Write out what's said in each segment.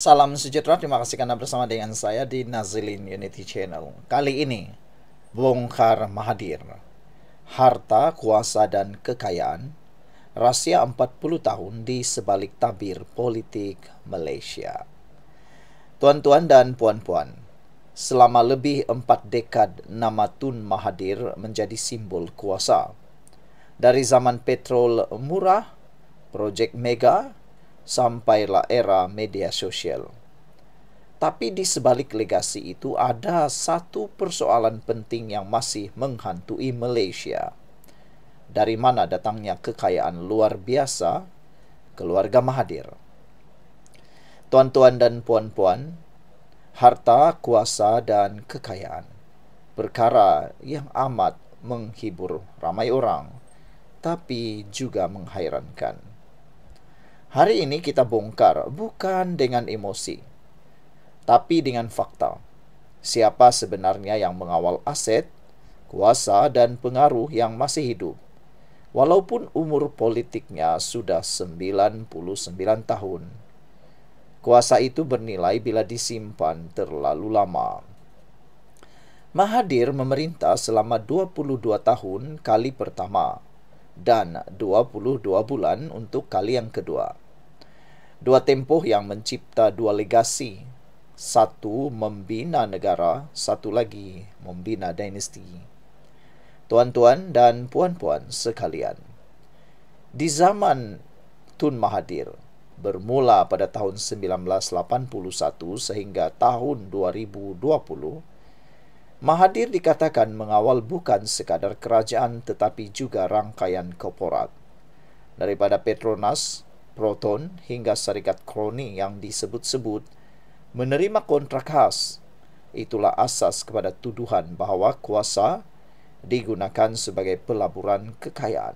Salam sejahtera, terima kasih karena bersama dengan saya di Nazilin Unity Channel. Kali ini, bongkar Mahathir, harta, kuasa, dan kekayaan, rahasia 40 tahun di sebalik tabir politik Malaysia. Tuan-tuan dan puan-puan, selama lebih 4 dekad nama Tun Mahathir menjadi simbol kuasa. Dari zaman petrol murah, projek mega, sampailah era media sosial. Tapi di sebalik legasi itu ada satu persoalan penting yang masih menghantui Malaysia. Dari mana datangnya kekayaan luar biasa keluarga Mahathir? Tuan-tuan dan puan-puan, harta, kuasa, dan kekayaan, perkara yang amat menghibur ramai orang, tapi juga menghairankan. Hari ini kita bongkar bukan dengan emosi, tapi dengan fakta. Siapa sebenarnya yang mengawal aset, kuasa, dan pengaruh yang masih hidup, walaupun umur politiknya sudah 99 tahun. Kuasa itu bernilai bila disimpan terlalu lama. Mahathir memerintah selama 22 tahun kali pertama dan 22 bulan untuk kali yang kedua. Dua tempoh yang mencipta dua legasi. Satu membina negara, satu lagi membina dinasti. Tuan-tuan dan puan-puan sekalian, di zaman Tun Mahathir, bermula pada tahun 1981 sehingga tahun 2020, Mahathir dikatakan mengawal bukan sekadar kerajaan tetapi juga rangkaian korporat. Daripada Petronas, Proton hingga syarikat kroni yang disebut-sebut menerima kontrak khas. Itulah asas kepada tuduhan bahawa kuasa digunakan sebagai pelaburan kekayaan.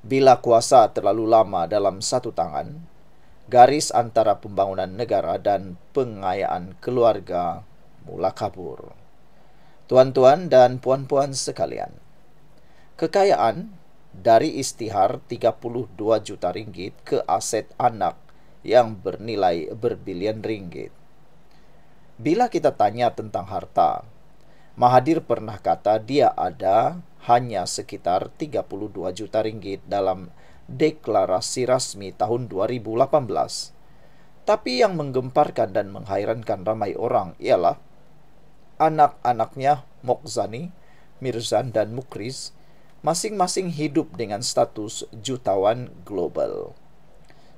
Bila kuasa terlalu lama dalam satu tangan, garis antara pembangunan negara dan pengayaan keluarga mula kabur. Tuan-tuan dan puan-puan sekalian, kekayaan dari istihar 32 juta ringgit ke aset anak yang bernilai berbilion ringgit. Bila kita tanya tentang harta, Mahathir pernah kata dia ada hanya sekitar 32 juta ringgit dalam deklarasi rasmi tahun 2018. Tapi yang menggemparkan dan menghairankan ramai orang ialah anak-anaknya Mokzani, Mirzan, dan Mukriz masing-masing hidup dengan status jutawan global.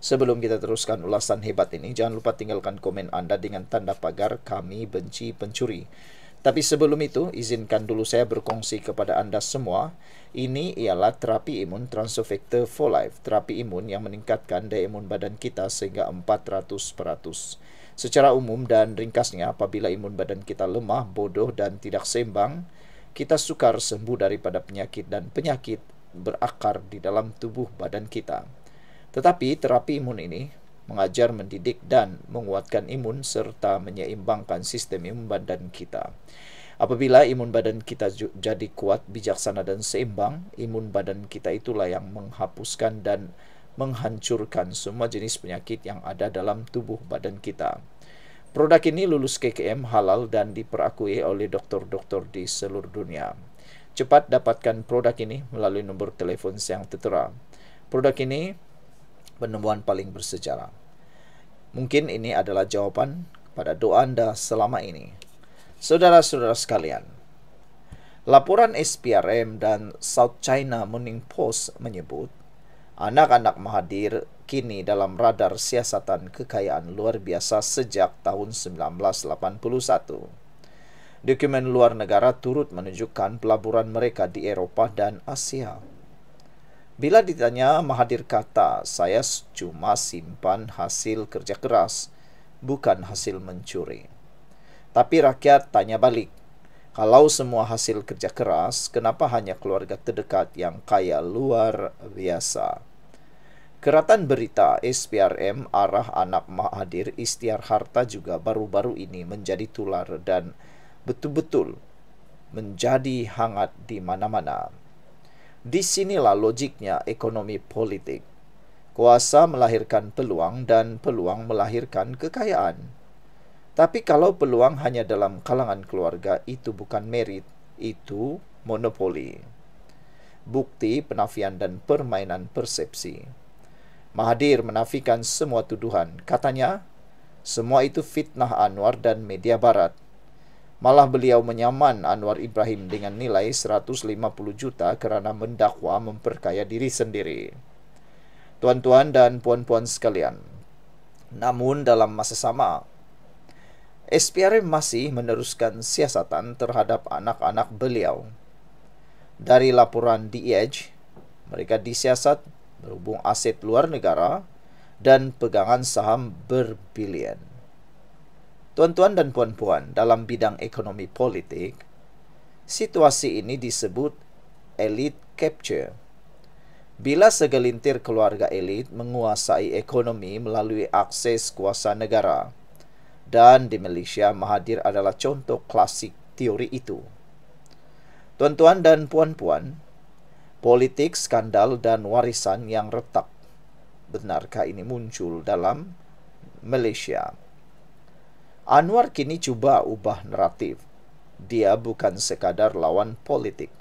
Sebelum kita teruskan ulasan hebat ini, jangan lupa tinggalkan komen anda dengan tanda pagar "Kami benci pencuri". Tapi sebelum itu, izinkan dulu saya berkongsi kepada anda semua. Ini ialah terapi imun Transofactor for Life, terapi imun yang meningkatkan daya imun badan kita sehingga 400%. Secara umum dan ringkasnya, apabila imun badan kita lemah, bodoh, dan tidak seimbang, kita sukar sembuh daripada penyakit dan penyakit berakar di dalam tubuh badan kita. Tetapi terapi imun ini mengajar, mendidik, dan menguatkan imun serta menyeimbangkan sistem imun badan kita. Apabila imun badan kita jadi kuat, bijaksana, dan seimbang, imun badan kita itulah yang menghapuskan dan menghancurkan semua jenis penyakit yang ada dalam tubuh badan kita. Produk ini lulus KKM halal dan diperakui oleh doktor-doktor di seluruh dunia. Cepat dapatkan produk ini melalui nombor telefon yang tertera. Produk ini penemuan paling bersejarah. Mungkin ini adalah jawapan pada doa anda selama ini. Saudara-saudara sekalian, laporan SPRM dan South China Morning Post menyebut anak-anak Mahathir kini dalam radar siasatan kekayaan luar biasa sejak tahun 1981. Dokumen luar negara turut menunjukkan pelaburan mereka di Eropah dan Asia. Bila ditanya, Mahathir kata, "Saya cuma simpan hasil kerja keras, bukan hasil mencuri." Tapi rakyat tanya balik, kalau semua hasil kerja keras, kenapa hanya keluarga terdekat yang kaya luar biasa? Keratan berita SPRM arah anak Mahathir istiar harta juga baru-baru ini menjadi tular dan betul-betul menjadi hangat di mana-mana. Di sinilah logiknya ekonomi politik. Kuasa melahirkan peluang dan peluang melahirkan kekayaan. Tapi kalau peluang hanya dalam kalangan keluarga, itu bukan merit, itu monopoli. Bukti penafian dan permainan persepsi. Mahathir menafikan semua tuduhan. Katanya, semua itu fitnah Anwar dan media barat. Malah beliau menyaman Anwar Ibrahim dengan nilai 150 juta kerana mendakwa memperkaya diri sendiri. Tuan-tuan dan puan-puan sekalian, namun dalam masa sama, SPRM masih meneruskan siasatan terhadap anak-anak beliau. Dari laporan The Edge, mereka disiasat berhubung aset luar negara dan pegangan saham berbilion. Tuan-tuan dan puan-puan, dalam bidang ekonomi politik, situasi ini disebut elite capture. Bila segelintir keluarga elit menguasai ekonomi melalui akses kuasa negara, dan di Malaysia Mahathir adalah contoh klasik teori itu. Tuan-tuan dan puan-puan, politik, skandal dan warisan yang retak. Benarkah ini muncul dalam Malaysia? Anwar kini cuba ubah naratif. Dia bukan sekadar lawan politik.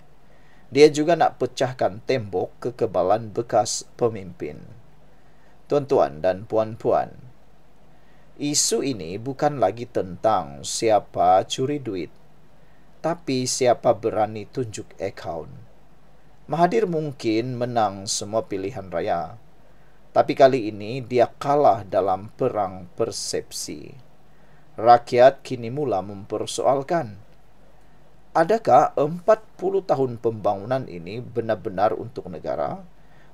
Dia juga nak pecahkan tembok kekebalan bekas pemimpin. Tuan-tuan dan puan-puan, isu ini bukan lagi tentang siapa curi duit, tapi siapa berani tunjuk akaun. Mahathir mungkin menang semua pilihan raya, tapi kali ini dia kalah dalam perang persepsi. Rakyat kini mula mempersoalkan, adakah 40 tahun pembangunan ini benar-benar untuk negara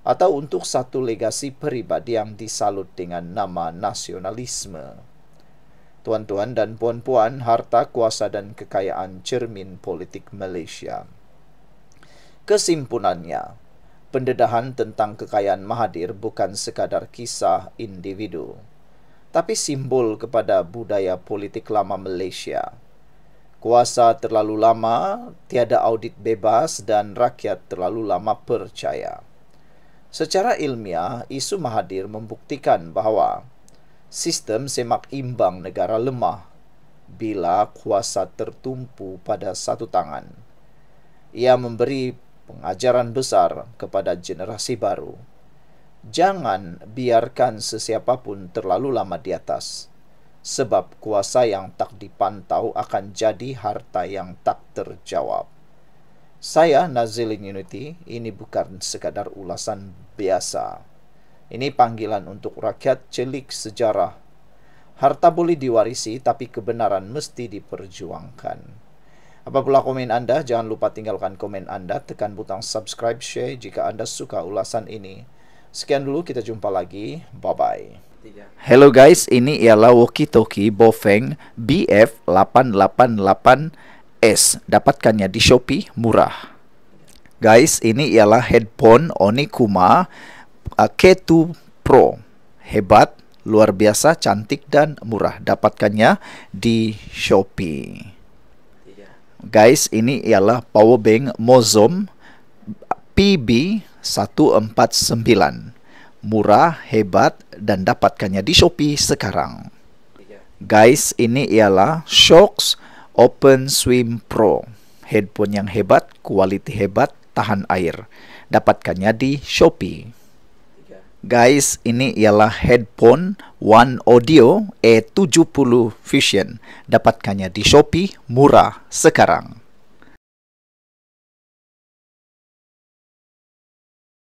atau untuk satu legasi peribadi yang disalut dengan nama nasionalisme? Tuan-tuan dan puan-puan, harta, kuasa dan kekayaan cermin politik Malaysia. Kesimpulannya, pendedahan tentang kekayaan Mahathir bukan sekadar kisah individu, tapi simbol kepada budaya politik lama Malaysia. Kuasa terlalu lama, tiada audit bebas dan rakyat terlalu lama percaya. Secara ilmiah, isu Mahathir membuktikan bahawa sistem semak imbang negara lemah bila kuasa tertumpu pada satu tangan. Ia memberi pengajaran besar kepada generasi baru. Jangan biarkan sesiapa pun terlalu lama di atas, sebab kuasa yang tak dipantau akan jadi harta yang tak terjawab. Saya Nazilin Unity, ini bukan sekadar ulasan biasa. Ini panggilan untuk rakyat celik sejarah. Harta boleh diwarisi, tapi kebenaran mesti diperjuangkan. Apabila komen anda, jangan lupa tinggalkan komen anda, tekan butang subscribe, share jika anda suka ulasan ini. Sekian dulu, kita jumpa lagi. Bye-bye. Hello guys, ini ialah walkie-talkie Bofeng BF888S. Dapatkannya di Shopee, murah. Guys, ini ialah headphone Onikuma K2 Pro. Hebat, luar biasa, cantik dan murah. Dapatkannya di Shopee. Guys, ini ialah power bank Mozom PB149. Murah, hebat dan dapatkannya di Shopee sekarang. Guys, ini ialah Shokz Open Swim Pro. Headphone yang hebat, kualiti hebat, tahan air. Dapatkannya di Shopee. Guys, ini ialah headphone One Audio E70 Fusion. Dapatkannya di Shopee, murah sekarang.